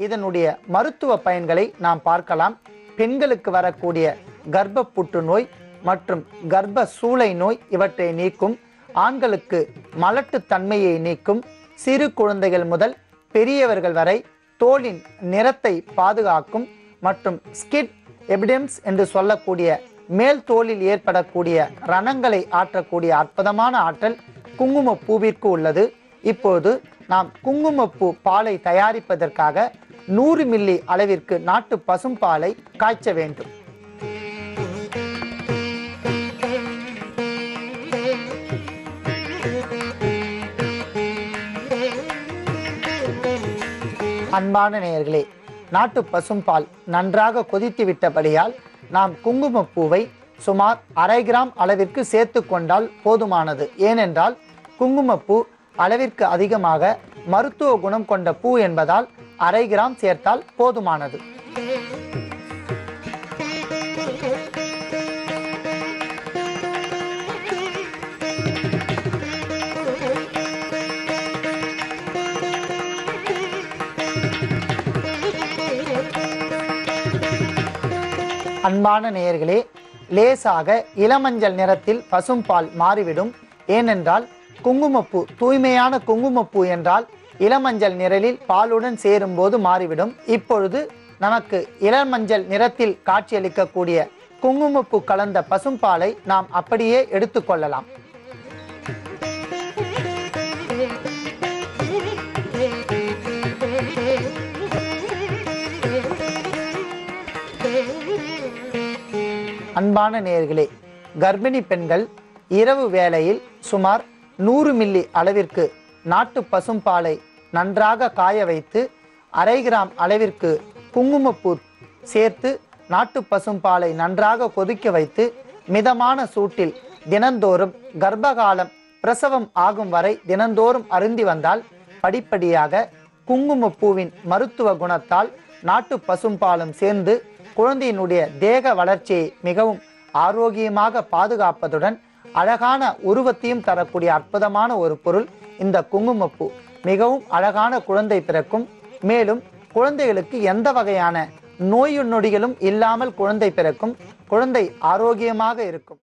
இதனுடைய மருத்துவ பயன்களை நாம் பார்க்கலாம். பெண்களுக்கு வரக்கூடிய கர்ப்ப புற்றுநோய் மற்றும் கர்ப்ப சூளை நோய் இவற்றை நீக்கும். ஆண்களுக்கு மலட்டுத்தன்மையை நீக்கும். சிறு குழந்தைகள் முதல் பெரியவர்கள் வரை தோலின் நிறத்தை பாதுகாக்கும். மற்றும் ஸ்கிட் எபிடெம்ஸ் என்று சொல்லக்கூடிய மேல் தோலில் ஏற்படக்கூடிய ரணங்களை ஆற்றக்கூடிய அற்புதமான ஆற்றல் குங்குமப்பூவிற்கு உள்ளது. இப்போது நாம் குங்குமப்பூ பாலை தயாரிப்பதற்காக 100 மில்லி அளவிற்கு நாட்டு பசும்பாலை காய்ச்ச வேண்டும். அன்பான நேயர்களே, நாட்டு பசும்பால் நன்றாக கொதித்து விட்டபடியால் நாம் குங்குமப்பூவை சுமார் 1/2 கிராம் அளவிற்கு சேர்த்து கொண்டால் போதுமானது. ஏனென்றால் குங்குமப்பூ அளவிற்கு அதிகமாக மருத்துவ குணம் கொண்ட பூ என்பதால் 1/2 கிராம் சேர்த்தால் போதுமானது. அன்பான நேயர்களே, லேசாக இளமஞ்சள் நிறத்தில் பசும்பால் மாறிவிடும். ஏனென்றால் குங்குமப்பூ தூய்மையான குங்குமப்பூ என்றால் இளமஞ்சள் நிறலில் பாலுடன் சேரும்போது மாறிவிடும். இப்பொழுது நமக்கு இளமஞ்சள் நிறத்தில் காட்சியளிக்கக்கூடிய குங்குமப்பூ கலந்த பசும்பாலை நாம் அப்படியே எடுத்துக்கொள்ளலாம். அன்பான நேயர்களே, கர்ப்பிணி பெண்கள் இரவு வேளையில் சுமார் 100 மில்லி அளவிற்கு நாட்டு பசும்பாலை நன்றாக காய வைத்து 1/2 கிராம் அளவிற்கு குங்குமப்பூ சேர்த்து நாட்டு பசும்பாலை நன்றாக கொதிக்க வைத்து மிதமான சூட்டில் தினந்தோறும் கர்ப்பகாலம் பிரசவம் ஆகும் வரை தினந்தோறும் அருந்தி வந்தால் படிப்படியாக குங்குமப்பூவின் மருத்துவ குணத்தால் நாட்டு பசும்பாலும் சேர்ந்து குழந்தையினுடைய தேக வளர்ச்சியை மிகவும் ஆரோக்கியமாக பாதுகாப்பதுடன் அழகான உருவத்தையும் தரக்கூடிய அற்புதமான ஒரு பொருள் இந்த குங்குமப்பூ. மிகவும் அழகான குழந்தை பிறக்கும். மேலும் குழந்தைகளுக்கு எந்த வகையான நோய் நொடிகளும் இல்லாமல் குழந்தை பிறக்கும். குழந்தை ஆரோக்கியமாக இருக்கும்.